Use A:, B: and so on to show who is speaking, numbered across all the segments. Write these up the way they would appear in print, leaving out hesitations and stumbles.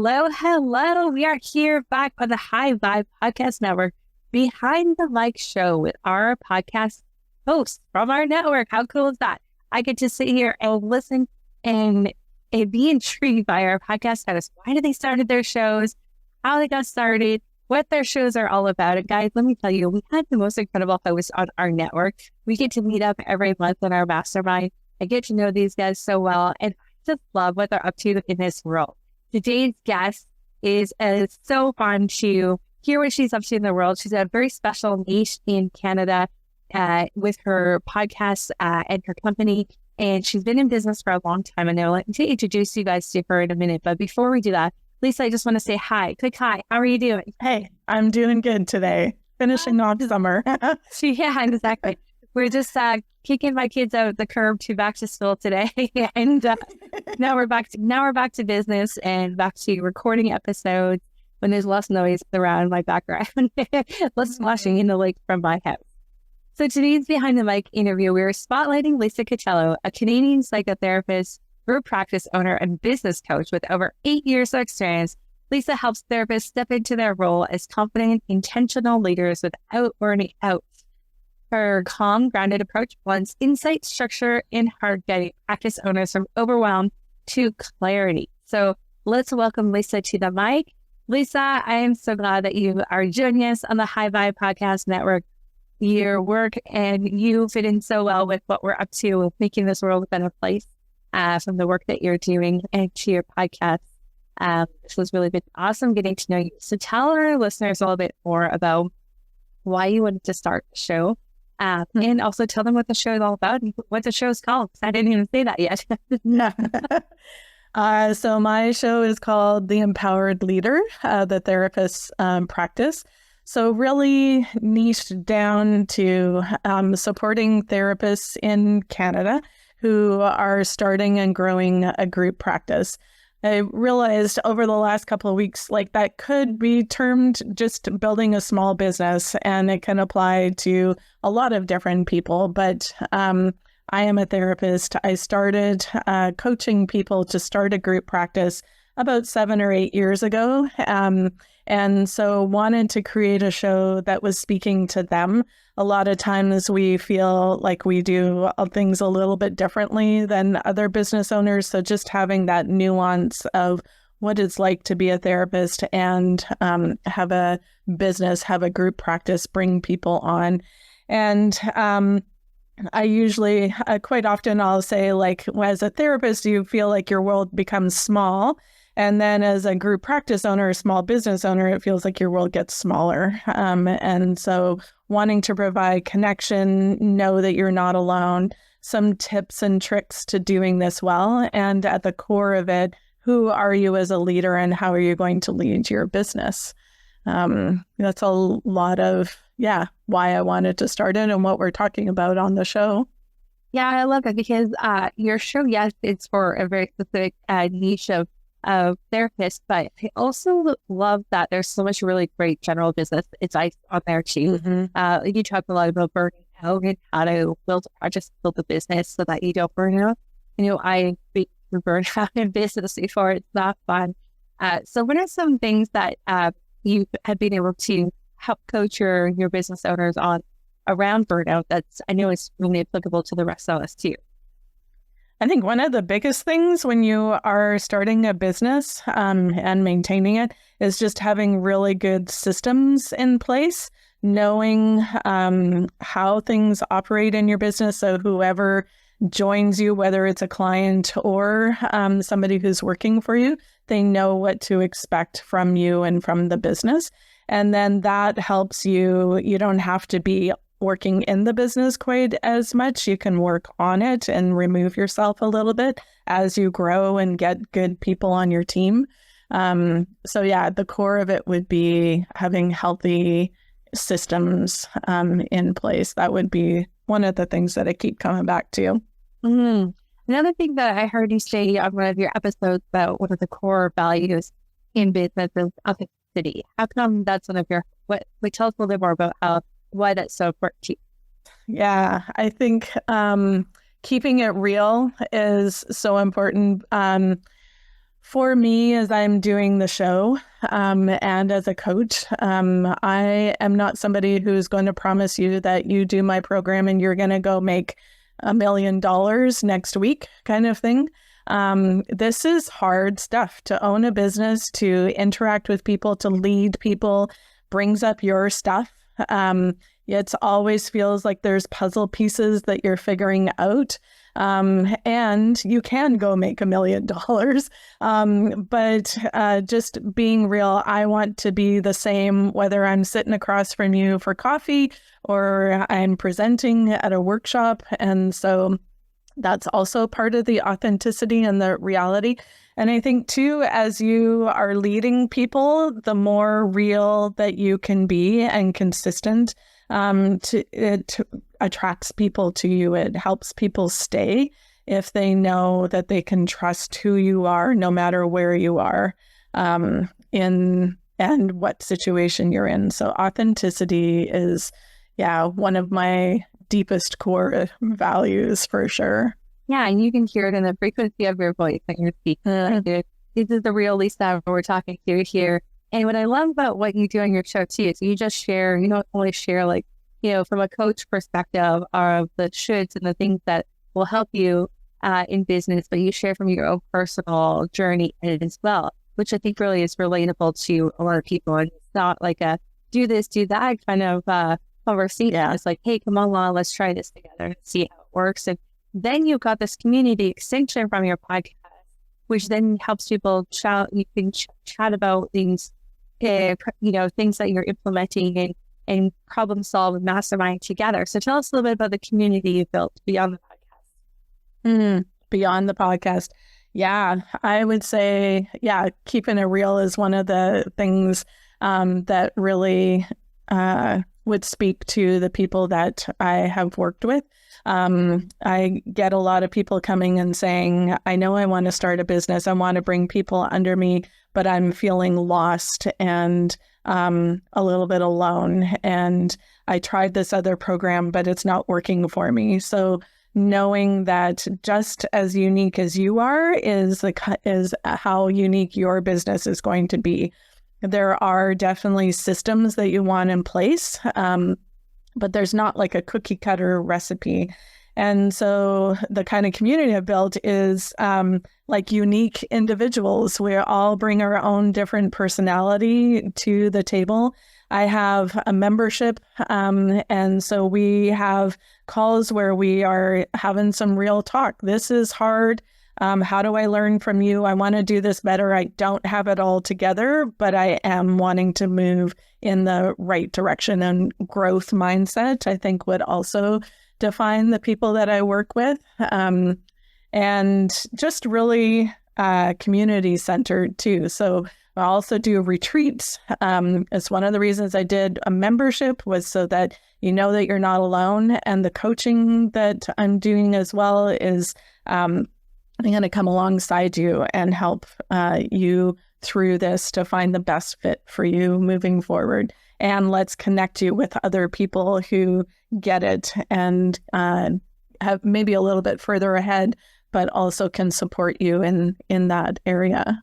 A: Hello, hello. We are here back on the High Vibe Podcast Network, Behind the Mic Show with our podcast hosts from our network. How cool is that? I get to sit here and listen and be intrigued by our podcast hosts. Why did they started their shows? How they got started? What their shows are all about. And guys, let me tell you, we had the most incredible hosts on our network. We get to meet up every month in our mastermind. I get to know these guys so well, and I just love what they're up to in this world. Today's guest is so fun to hear what she's up to in the world. She's a very special niche in Canada with her podcast and her company, and she's been in business for a long time. And I'll let me introduce you guys to her in a minute. But before we do that, Lisa, I just want to say hi. Quick hi. How are you doing?
B: Hey, I'm doing good today. Finishing off summer.
A: Yeah, exactly. We're just kicking my kids out the curb to back to school today, and now we're back to business and back to recording episodes when there's less noise around my background, less washing in the lake from my house. So today's Behind the Mic interview, we're spotlighting Lisa Catallo, a Canadian psychotherapist, group practice owner, and business coach with over 8 years of experience. Lisa helps therapists step into their role as confident, intentional leaders without burning out. Her calm, grounded approach blends insight, structure, and heart, guiding practice owners from overwhelm to clarity. So let's welcome Lisa to the mic. Lisa, I am so glad that you are joining us on the High Vibe Podcast Network. Your work and you fit in so well with what we're up to, making this world a better place from the work that you're doing and to your podcast. This has really been awesome getting to know you. So tell our listeners a little bit more about why you wanted to start the show. And also tell them what the show is all about and what the show is called. I didn't even say that yet.
B: So my show is called The Empowered Leader, the therapist practice. So really niched down to supporting therapists in Canada who are starting and growing a group practice. I realized over the last couple of weeks, like that could be termed just building a small business, and it can apply to a lot of different people. But I am a therapist. I started coaching people to start a group practice about 7 or 8 years ago. And so wanted to create a show that was speaking to them. A lot of times we feel like we do things a little bit differently than other business owners. So just having that nuance of what it's like to be a therapist and have a business, have a group practice, bring people on. And I usually, quite often I'll say, like, as a therapist, you feel like your world becomes small. And then as a group practice owner, a small business owner, it feels like your world gets smaller. And so wanting to provide connection, know that you're not alone, some tips and tricks to doing this well. And at the core of it, who are you as a leader and how are you going to lead your business? That's a lot of, why I wanted to start it and what we're talking about on the show.
A: Yeah, I love it because your show, yes, it's for a very specific niche of therapists, but I also love that there's so much really great general business advice on there too.
B: Mm-hmm.
A: You talk a lot about burning out and how to build a business so that you don't burn out. I've been burned out in business before. It's not fun. So what are some things that you have been able to help coach your business owners on around burnout that's, I know, is really applicable to the rest of us too?
B: I think one of the biggest things when you are starting a business and maintaining it is just having really good systems in place, knowing how things operate in your business. So whoever joins you, whether it's a client or somebody who's working for you, they know what to expect from you and from the business. And then that helps you. You don't have to be working in the business quite as much. You can work on it and remove yourself a little bit as you grow and get good people on your team. The core of it would be having healthy systems in place. That would be one of the things that I keep coming back to.
A: Mm-hmm. Another thing that I heard you say on one of your episodes about one of the core values in business is authenticity. How come that's one of your, tell us a little bit more about why that's so important to you?
B: Yeah, I think keeping it real is so important. For me, as I'm doing the show and as a coach, I am not somebody who's going to promise you that you do my program and you're going to go make $1 million next week kind of thing. This is hard stuff to own a business, to interact with people, to lead people, brings up your stuff. It always feels like there's puzzle pieces that you're figuring out. And you can go make $1 million. But just being real, I want to be the same, whether I'm sitting across from you for coffee or I'm presenting at a workshop. And so that's also part of the authenticity and the reality. And I think too, as you are leading people, the more real that you can be and consistent, it attracts people to you. It helps people stay if they know that they can trust who you are, no matter where you are, in and what situation you're in. So authenticity is, one of my deepest core values for sure.
A: Yeah, and you can hear it in the frequency of your voice when you're speaking. This is the real Lisa we're talking to here. And what I love about what you do on your show too, is you just share, you don't only share from a coach perspective of the shoulds and the things that will help you in business, but you share from your own personal journey in it as well, which I think really is relatable to a lot of people. And it's not like a do this, do that kind of conversation. Yeah. It's like, hey, come on, let's try this together and see how it works. And then you've got this community extension from your podcast, which then helps people chat. You can chat about things, things that you're implementing and problem solve and mastermind together. So tell us a little bit about the community you built beyond the podcast.
B: Beyond the podcast. Yeah, I would say, keeping it real is one of the things that really would speak to the people that I have worked with. I get a lot of people coming and saying, I know I want to start a business. I want to bring people under me, but I'm feeling lost and a little bit alone. And I tried this other program, but it's not working for me. So knowing that just as unique as you are is how unique your business is going to be. There are definitely systems that you want in place, but there's not like a cookie cutter recipe. And so the kind of community I've built is like unique individuals. We all bring our own different personality to the table. I have a membership, and so we have calls where we are having some real talk. This is hard. How do I learn from you? I want to do this better. I don't have it all together, but I am wanting to move in the right direction, and growth mindset, I think, would also define the people that I work with. And just really community centered too. So I also do retreats. It's one of the reasons I did a membership, was so that you know that you're not alone. And the coaching that I'm doing as well is I'm going to come alongside you and help you through this to find the best fit for you moving forward. And let's connect you with other people who get it and have maybe a little bit further ahead, but also can support you in that area.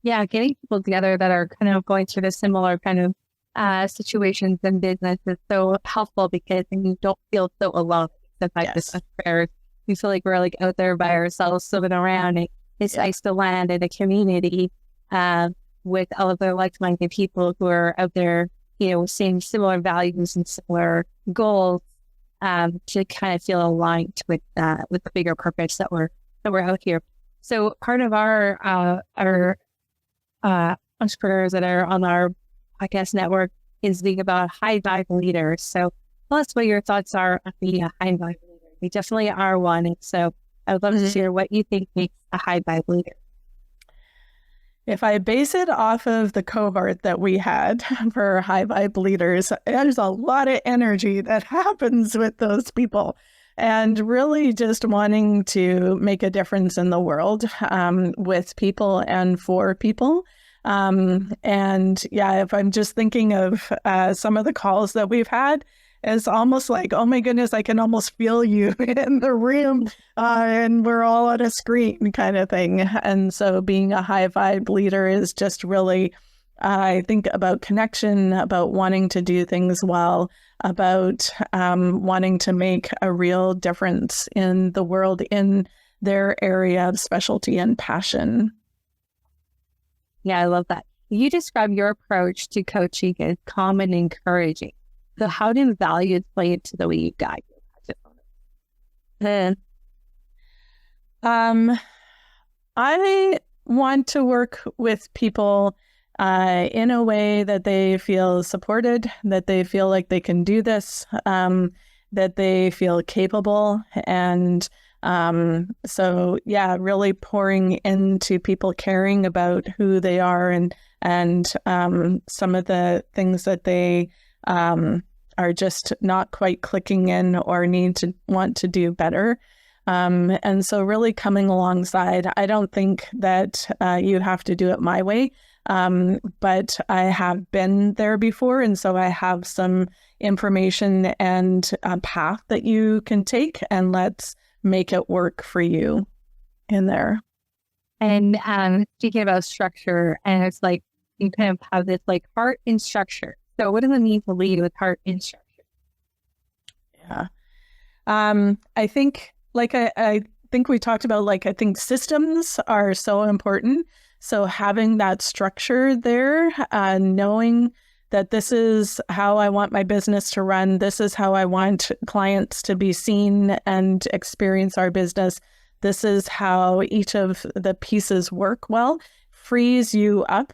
A: Yeah, getting people together that are kind of going through the similar kind of situations in business is so helpful, because then you don't feel so alone. Except like this affairs. We feel like we're like out there by ourselves, swimming around. And it's nice to land in a community with other like-minded people who are out there, seeing similar values and similar goals, to kind of feel aligned with the bigger purpose that we're out here. So part of our entrepreneurs that are on our podcast network is being about high vibe leaders. So tell us what your thoughts are on being a high vibe leader. We definitely are one. And so I would love to hear what you think makes a high vibe leader.
B: If I base it off of the cohort that we had for high vibe leaders, there's a lot of energy that happens with those people, and really just wanting to make a difference in the world with people and for people. If I'm just thinking of some of the calls that we've had, It's almost like, oh my goodness, I can almost feel you in the room, and we're all on a screen kind of thing. And so being a high vibe leader is just really, I think, about connection, about wanting to do things well, about wanting to make a real difference in the world in their area of specialty and passion.
A: Yeah, I love that. You describe your approach to coaching as calm and encouraging. So how do values play into the way you guide your practice
B: owners? I want to work with people in a way that they feel supported, that they feel like they can do this, that they feel capable. And so, yeah, really pouring into people, caring about who they are and some of the things that they are just not quite clicking in or want to do better. And so really coming alongside. I don't think that you have to do it my way, but I have been there before. And so I have some information and a path that you can take, and let's make it work for you in there.
A: And speaking about structure, and it's like you kind of have this like heart and structure. So what does it mean to lead with heart and structure?
B: Yeah. I think, like I think we talked about, like, I think systems are so important. So having that structure there, knowing that this is how I want my business to run, this is how I want clients to be seen and experience our business, this is how each of the pieces work well, frees you up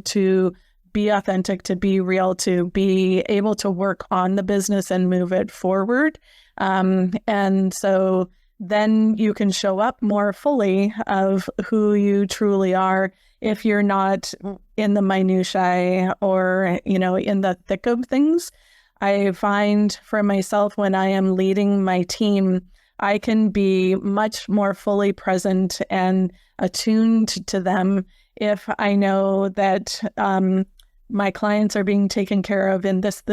B: to be authentic, to be real, to be able to work on the business and move it forward. And so then you can show up more fully of who you truly are if you're not in the minutiae or, in the thick of things. I find for myself, when I am leading my team, I can be much more fully present and attuned to them if I know that my clients are being taken care of in this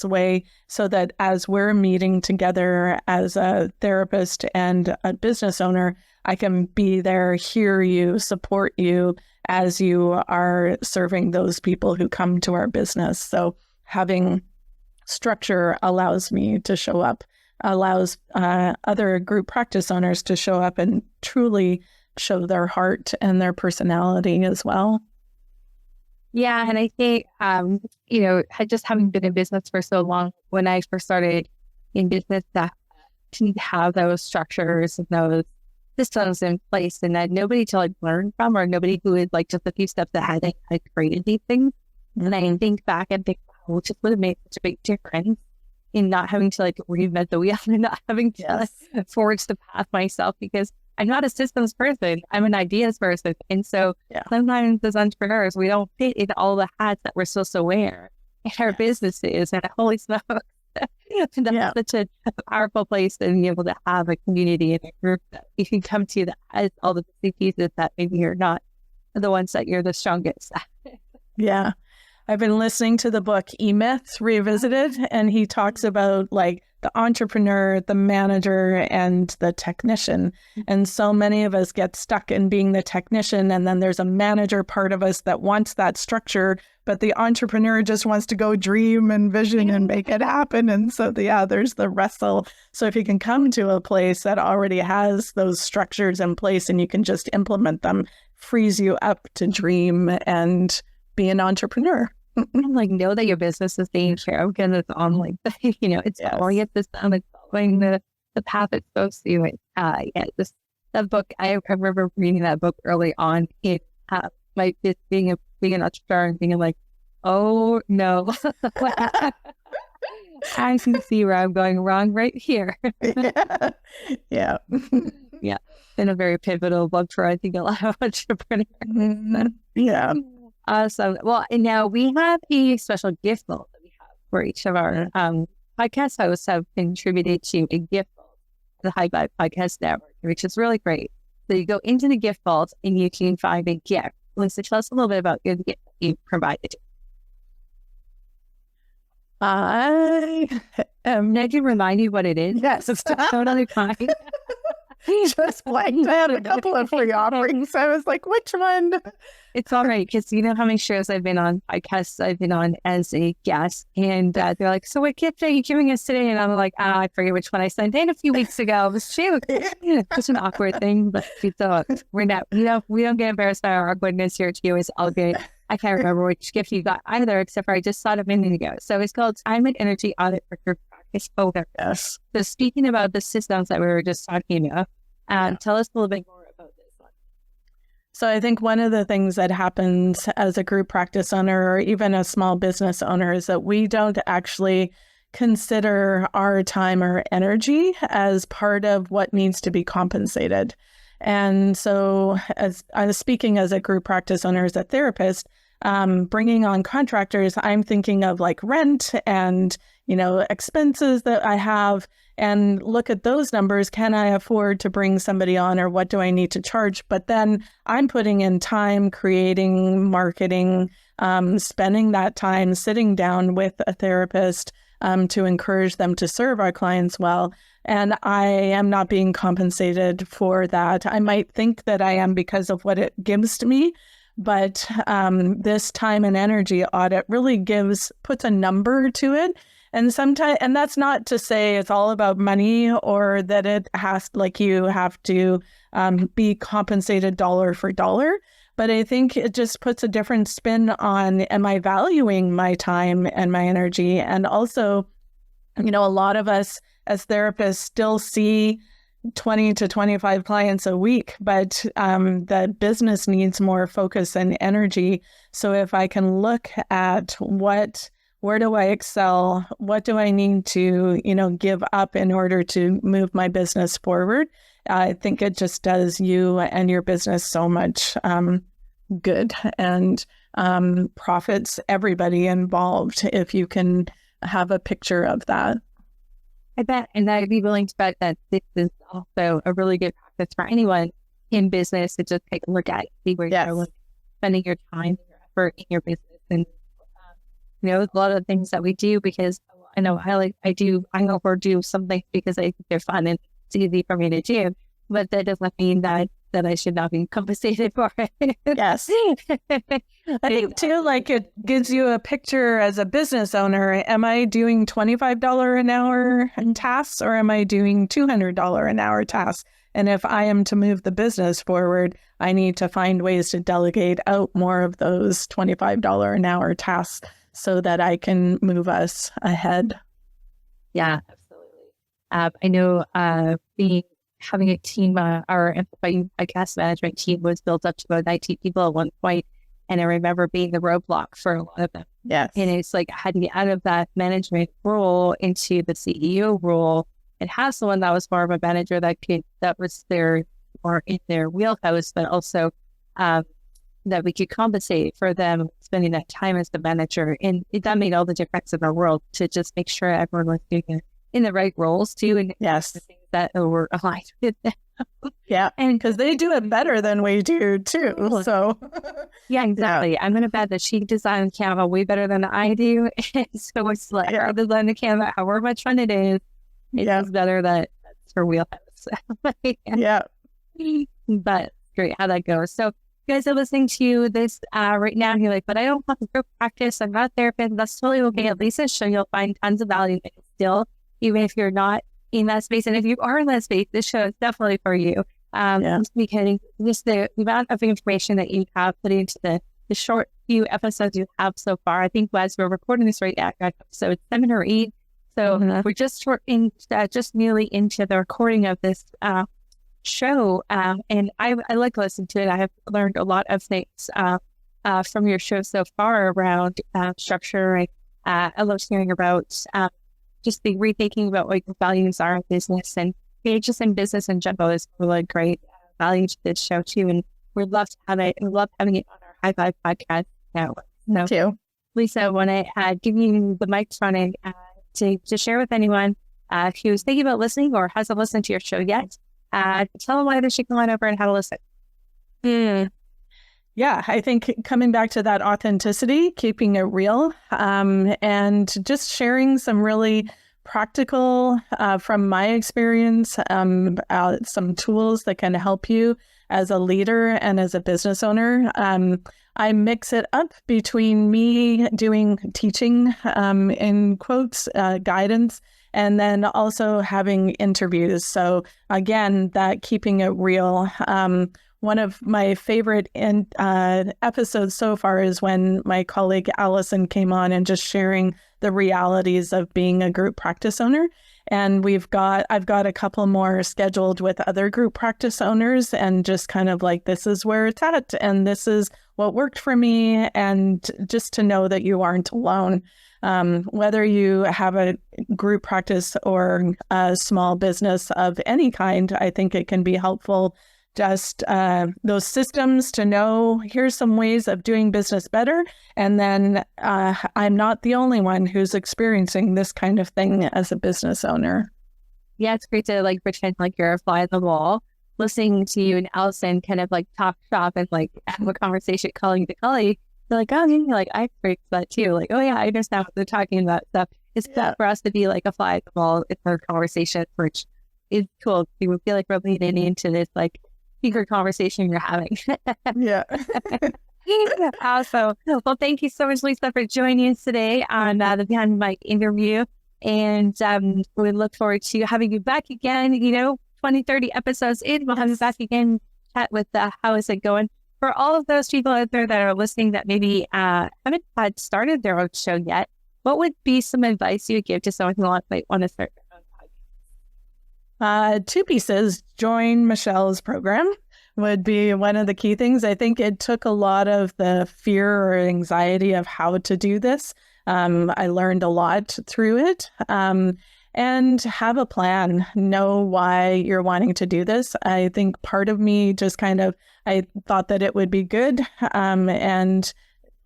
B: way, so that as we're meeting together as a therapist and a business owner, I can be there, hear you, support you as you are serving those people who come to our business. So having structure allows me to show up, allows other group practice owners to show up and truly show their heart and their personality as well.
A: Yeah. And I think, just having been in business for so long, when I first started in business, that to have those structures and those systems in place, and that nobody to like learn from, or nobody who is like just a few steps ahead had created these things. And I think back and think, wow, which would have made such a big difference in not having to like reinvent the wheel and not having to forge the path myself, because I'm not a systems person. I'm an ideas person. And so sometimes as entrepreneurs, we don't fit in all the hats that we're supposed to wear in our businesses. And holy smokes, that's such a powerful place to be able to have a community and a group that you can come to that has all the pieces that maybe you're not the ones that you're the strongest at.
B: Yeah. I've been listening to the book E-Myth Revisited, and he talks about like the entrepreneur, the manager, and the technician. And so many of us get stuck in being the technician, and then there's a manager part of us that wants that structure, but the entrepreneur just wants to go dream and vision and make it happen. And so there's the wrestle. So if you can come to a place that already has those structures in place and you can just implement them, frees you up to dream and be an entrepreneur.
A: Like, know that your business is being care of, because it's on like it's following a system, it's following the path it's supposed to. That book, I remember reading that book early on in my being an entrepreneur and being like, oh no, I can see where I'm going wrong right here.
B: Yeah.
A: Been a very pivotal book for, I think, a lot of entrepreneurs.
B: Yeah.
A: Awesome. Well, and now we have a special gift vault that we have for each of our podcast hosts have contributed to a gift vault, the High Vibe Podcast Network, which is really great. So you go into the gift vault and you can find a gift. Lisa, tell us a little bit about your gift that you provided.
B: I am.
A: I can remind you what it is.
B: Yes, it's
A: Totally fine.
B: just blanked out a couple of free offerings. I was like, which one?
A: It's all right, because you know how many shows I've been on, podcasts I've been on as a guest, and they're like, "So what gift are you giving us today?" And I'm like, I forget which one I sent in a few weeks ago. It was shoot. It's an awkward thing, but we're not, we don't get embarrassed by our awkwardness here. Too. It's all good. I can't remember which gift you got either, except for I just saw it a minute ago. So it's called Time and Energy Audit for Group Practice Over.
B: Yes.
A: So speaking about the systems that we were just talking about, tell us a little bit more about this one.
B: So I think one of the things that happens as a group practice owner or even a small business owner is that we don't actually consider our time or energy as part of what needs to be compensated. And so as I was speaking as a group practice owner, as a therapist, bringing on contractors, I'm thinking of like rent and, expenses that I have, and look at those numbers. Can I afford to bring somebody on, or what do I need to charge? But then I'm putting in time, creating, marketing, spending that time sitting down with a therapist to encourage them to serve our clients well. And I am not being compensated for that. I might think that I am because of what it gives to me, but this time and energy audit really puts a number to it. And sometimes, and that's not to say it's all about money or that it has, like, you have to be compensated dollar for dollar. But I think it just puts a different spin on, am I valuing my time and my energy? And also, a lot of us as therapists still see 20 to 25 clients a week, but the business needs more focus and energy. So if I can look at where do I excel? What do I need to, give up in order to move my business forward? I think it just does you and your business so much good, and profits everybody involved if you can have a picture of that.
A: I bet, and I'd be willing to bet that this is also a really good practice for anyone in business to just take a look at, see where you're spending your time and your effort in your business. And a lot of the things that we do, because I know I overdo some things because I think they're fun and it's easy for me to do, but that doesn't mean that I should not be compensated for it.
B: Yes. I think too, like, it gives you a picture as a business owner. Am I doing $25 an hour tasks, or am I doing $200 an hour tasks? And if I am to move the business forward, I need to find ways to delegate out more of those $25 an hour tasks so that I can move us ahead.
A: Yeah, absolutely. I know having a team, our Amplify podcast management team was built up to about 19 people at one point. And I remember being the roadblock for a lot of them.
B: Yes.
A: And it's like, how do you get out of that management role into the CEO role and have someone that was more of a manager that was there or in their wheelhouse, but also that we could compensate for them spending that time as the manager. And that made all the difference in our world, to just make sure everyone was doing it in the right roles too. And
B: yes,
A: the things that were aligned with them.
B: Yeah, and because they do it better than we do too. So
A: yeah, exactly. Yeah. I'm going to bet that she designed Canva way better than I do. And so it's like, I designed the Canva, however much fun it is, it's better that's her wheelhouse.
B: Yeah.
A: But great how that goes. So you guys are listening to this right now, and you're like, but I don't have a group practice. I'm not a therapist. That's totally okay. At least it's show you'll find tons of value in it still, even if you're not in that space. And if you are in that space, this show is definitely for you. Because just the amount of information that you have put into the short few episodes you have so far. I think as we're recording this right now, episode 7 or 8. So we're just just nearly into the recording of this show. And I like listening to it. I have learned a lot of things from your show so far around structure. I love hearing about just the rethinking about what your values are in business, and just in business in general is really great value to this show too. And we'd love to have it. We love having it on our High Five podcast now. So,
B: too. Lisa,
A: I want to give you the microphone to share with anyone who's thinking about listening or hasn't listened to your show yet. Tell them why they should come on over and have a listen.
B: Yeah, I think coming back to that authenticity, keeping it real, and just sharing some really practical, from my experience, some tools that can help you as a leader and as a business owner. I mix it up between me doing teaching, in quotes, guidance, and then also having interviews. So again, that keeping it real. One of my favorite episodes so far is when my colleague Allison came on and just sharing the realities of being a group practice owner. And I've got a couple more scheduled with other group practice owners, and just kind of like, this is where it's at, and this is what worked for me, and just to know that you aren't alone. Whether you have a group practice or a small business of any kind, I think it can be helpful. Just those systems to know, here's some ways of doing business better. And then I'm not the only one who's experiencing this kind of thing as a business owner.
A: Yeah, it's great to like pretend like you're a fly on the wall, listening to you and Allison kind of like talk shop and like have a conversation colleague to colleague. They're like, oh, yeah, like I experienced that too. Like, oh yeah, I understand what they're talking about. Stuff. It's not for us to be like a fly on the wall in our conversation, which is cool. We feel like we're leaning into this like secret conversation you're having.
B: Yeah.
A: Awesome. Well, thank you so much, Lisa, for joining us today on the Behind the Mic interview. And we look forward to having you back again. 20, 30 episodes in, we'll have you back again, chat with how is it going. For all of those people out there that are listening that maybe haven't had started their own show yet, what would be some advice you would give to someone who might want to start their own podcast?
B: 2 pieces. Join Michelle's program would be one of the key things. I think it took a lot of the fear or anxiety of how to do this. I learned a lot through it. And have a plan. Know why you're wanting to do this. I think part of me just I thought that it would be good. And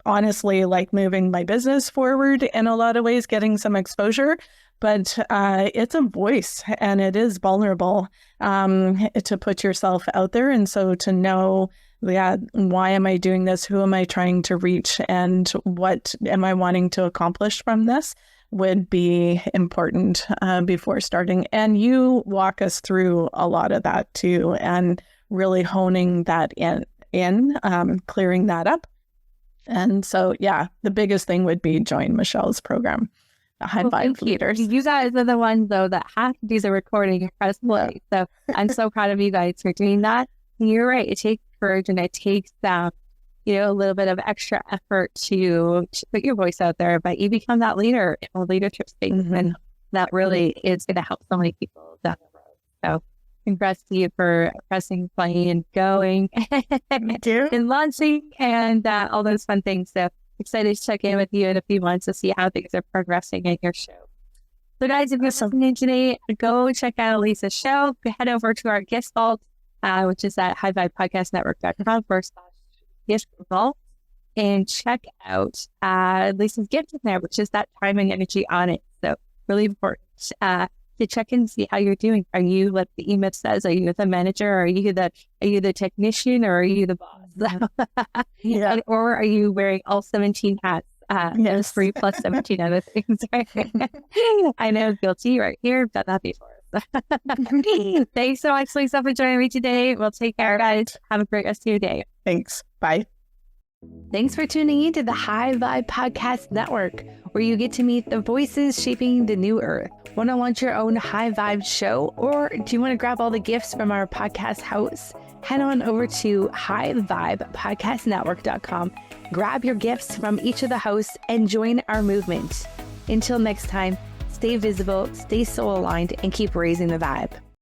B: honestly, like moving my business forward in a lot of ways, getting some exposure. But it's a voice, and it is vulnerable to put yourself out there. And so to know, why am I doing this? Who am I trying to reach? And what am I wanting to accomplish from this would be important before starting. And you walk us through a lot of that too, and really honing that in clearing that up. And so, the biggest thing would be join Michelle's program. High Vibe Leaders.
A: You guys are the ones, though, that have to do the recording and press play. So I'm so proud of you guys for doing that. And you're right. It takes courage, and it takes a little bit of extra effort to put your voice out there. But you become that leader in a leadership space, and that really is going to help so many people down the road. So congrats to you for pressing play and going and launching and all those fun things. So excited to check in with you in a few months to see how things are progressing in your show. So guys, if you're listening today, go check out Lisa's show. Head over to our guest vault, which is at highvibepodcastnetwork.com/gift vault, and check out Lisa's gift in there, which is that time and energy audit. So really important to check in and see how you're doing. Are you, like the email says, are you the manager? Are you the technician, or are you the boss? Or are you wearing all 17 hats? Yes. 3 plus 17 other things. Right? I know, guilty right here. I've done that before. Thanks so much, Lisa, for joining me today. We'll take care, guys. Have a great rest of your day.
B: Thanks. Bye.
A: Thanks for tuning in to the High Vibe Podcast Network, where you get to meet the voices shaping the new earth. Want to launch your own High Vibe show, or do you want to grab all the gifts from our podcast house? Head on over to highvibepodcastnetwork.com, grab your gifts from each of the hosts, and join our movement. Until next time, stay visible, stay soul aligned, and keep raising the vibe.